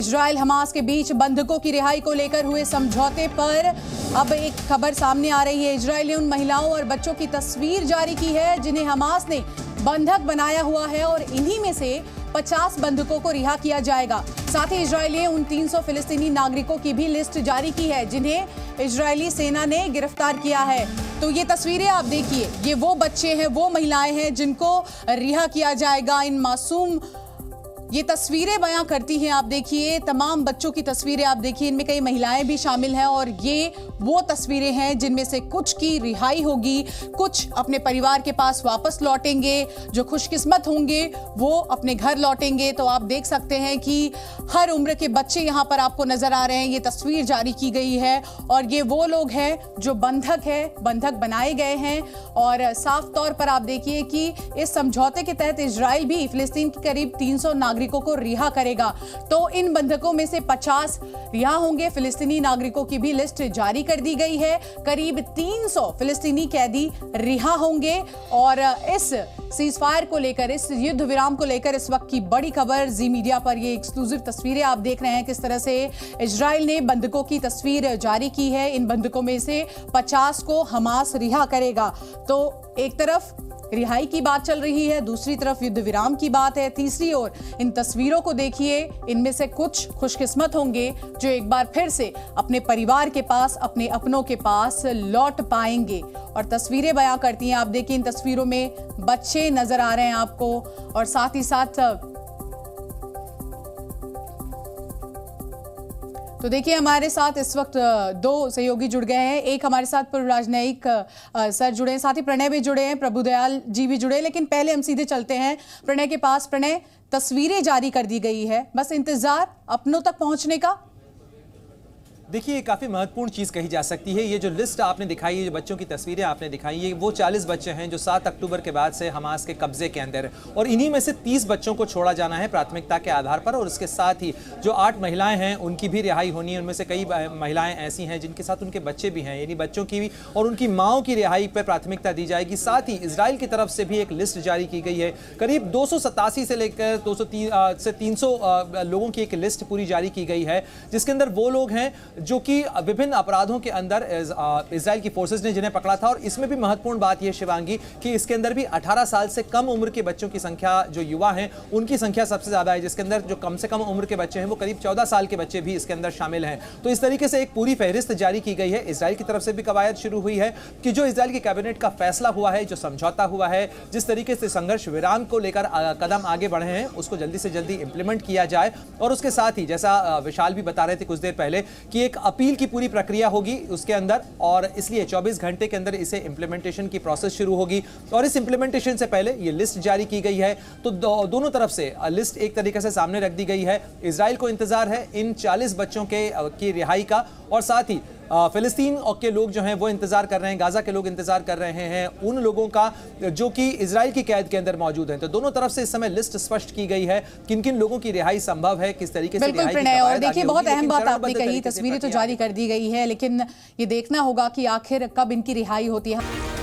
Israel Hamas के बीच बंधकों की रिहाई को लेकर हुए समझौते पर अब एक खबर सामने आ रही है। इजराइल ने उन महिलाओं और बच्चों की तस्वीर जारी की है जिन्हें हमास ने बंधक बनाया हुआ है और इन्हीं में से 50 बंधकों को रिहा किया जाएगा। साथ ही इजराइल ने उन 300 फिलिस्तीनी नागरिकों की भी लिस्ट जारी की है जिन्हें इजरायली सेना ने गिरफ्तार किया है। तो ये तस्वीरें आप देखिए, ये वो बच्चे हैं, वो महिलाएं हैं जिनको रिहा किया जाएगा। इन मासूम ये तस्वीरें बयां करती हैं। आप देखिए, तमाम बच्चों की तस्वीरें आप देखिए, इनमें कई महिलाएं भी शामिल हैं और ये वो तस्वीरें हैं जिनमें से कुछ की रिहाई होगी, कुछ अपने परिवार के पास वापस लौटेंगे। जो खुशकिस्मत होंगे वो अपने घर लौटेंगे। तो आप देख सकते हैं कि हर उम्र के बच्चे यहाँ पर आपको नजर आ रहे हैं। ये तस्वीर जारी की गई है और ये वो लोग हैं जो बंधक बनाए गए हैं। और साफ तौर पर आप देखिए कि इस समझौते के तहत इजराइल भी फिलिस्तीन के करीब 300 नागरिकों को रिहा करेगा। तो इन बंधकों में से 50 रिहा होंगे। फिलिस्तीनी नागरिकों की भी लिस्ट जारी कर दी गई है। करीब 300 फिलिस्तीनी कैदी रिहा होंगे। और इस सीजफायर को लेकर, इस युद्ध विराम को लेकर इस वक्त की बड़ी खबर जी मीडिया पर, ये एक्सक्लूसिव तस्वीरें आप देख रहे हैं किस तरह से इजराइल ने बंधकों की तस्वीर जारी की है। इन बंधकों में से 50 को हमास रिहा करेगा। तो एक तरफ रिहाई की बात चल रही है, दूसरी तरफ युद्ध विराम की बात है, तीसरी ओर इन तस्वीरों को देखिए। इनमें से कुछ खुशकिस्मत होंगे जो एक बार फिर से अपने परिवार के पास, अपने अपनों के पास लौट पाएंगे। और तस्वीरें बयां करती हैं। आप देखिए, इन तस्वीरों में बच्चे नजर आ रहे हैं आपको और साथ ही साथ तो देखिए, हमारे साथ इस वक्त दो सहयोगी जुड़ गए हैं। एक हमारे साथ पूर्व राजनयिक सर जुड़े हैं, साथ ही प्रणय भी जुड़े हैं, प्रभुदयाल जी भी जुड़े। लेकिन पहले हम सीधे चलते हैं प्रणय के पास। प्रणय, तस्वीरें जारी कर दी गई है, बस इंतजार अपनों तक पहुंचने का। देखिए, ये काफ़ी महत्वपूर्ण चीज़ कही जा सकती है। ये जो लिस्ट आपने दिखाई है, जो बच्चों की तस्वीरें आपने दिखाई, ये वो 40 बच्चे हैं जो 7 अक्टूबर के बाद से हमास के कब्जे के अंदर है और इन्हीं में से 30 बच्चों को छोड़ा जाना है प्राथमिकता के आधार पर। और उसके साथ ही जो 8 महिलाएं हैं उनकी भी रिहाई होनी है। उनमें से कई महिलाएं ऐसी हैं जिनके साथ उनके बच्चे भी हैं, यानी बच्चों की भी और उनकी माओं की रिहाई पर प्राथमिकता दी जाएगी। साथ ही इजराइल की तरफ से भी एक लिस्ट जारी की गई है। करीब 287 से लेकर 300 लोगों की एक लिस्ट पूरी जारी की गई है, जिसके अंदर वो लोग हैं जो कि विभिन्न अपराधों के अंदर इजराइल की फोर्सेस ने जिन्हें पकड़ा था। और इसमें भी महत्वपूर्ण बात यह शिवांगी कि इसके अंदर भी 18 साल से कम उम्र के बच्चों की संख्या, जो युवा हैं उनकी संख्या सबसे ज्यादा है, जिसके अंदर जो कम से कम उम्र के बच्चे हैं वो करीब 14 साल के बच्चे भी इसके अंदर शामिल हैं। तो इस तरीके से एक पूरी फहरिस्त जारी की गई है। इजराइल की तरफ से भी कवायद शुरू हुई है कि जो इजराइल की कैबिनेट का फैसला हुआ है, जो समझौता हुआ है, जिस तरीके से संघर्ष विराम को लेकर कदम आगे बढ़े हैं, उसको जल्दी से जल्दी इंप्लीमेंट किया जाए। और उसके साथ ही जैसा विशाल भी बता रहे थे कुछ देर पहले कि एक अपील की पूरी प्रक्रिया होगी उसके अंदर, और इसलिए 24 घंटे के अंदर इसे इंप्लीमेंटेशन की प्रोसेस शुरू होगी। और इस इंप्लीमेंटेशन से पहले ये लिस्ट जारी की गई है। तो दोनों तरफ से लिस्ट एक तरीके से सामने रख दी गई है। इजराइल को इंतजार है इन 40 बच्चों की रिहाई का, और साथ ही फिलिस्तीन के लोग जो हैं वो इंतजार कर रहे हैं, गाजा के लोग इंतजार कर रहे हैं उन लोगों का जो कि इजराइल की कैद के अंदर मौजूद हैं। तो दोनों तरफ से इस समय लिस्ट स्पष्ट की गई है, किन किन लोगों की रिहाई संभव है, किस तरीके से रिहाई की कवायद। और देखिए, बहुत अहम बात आपने कही, तस्वीरें तो जारी कर दी गई है, लेकिन ये देखना होगा कि आखिर कब इनकी रिहाई होती है।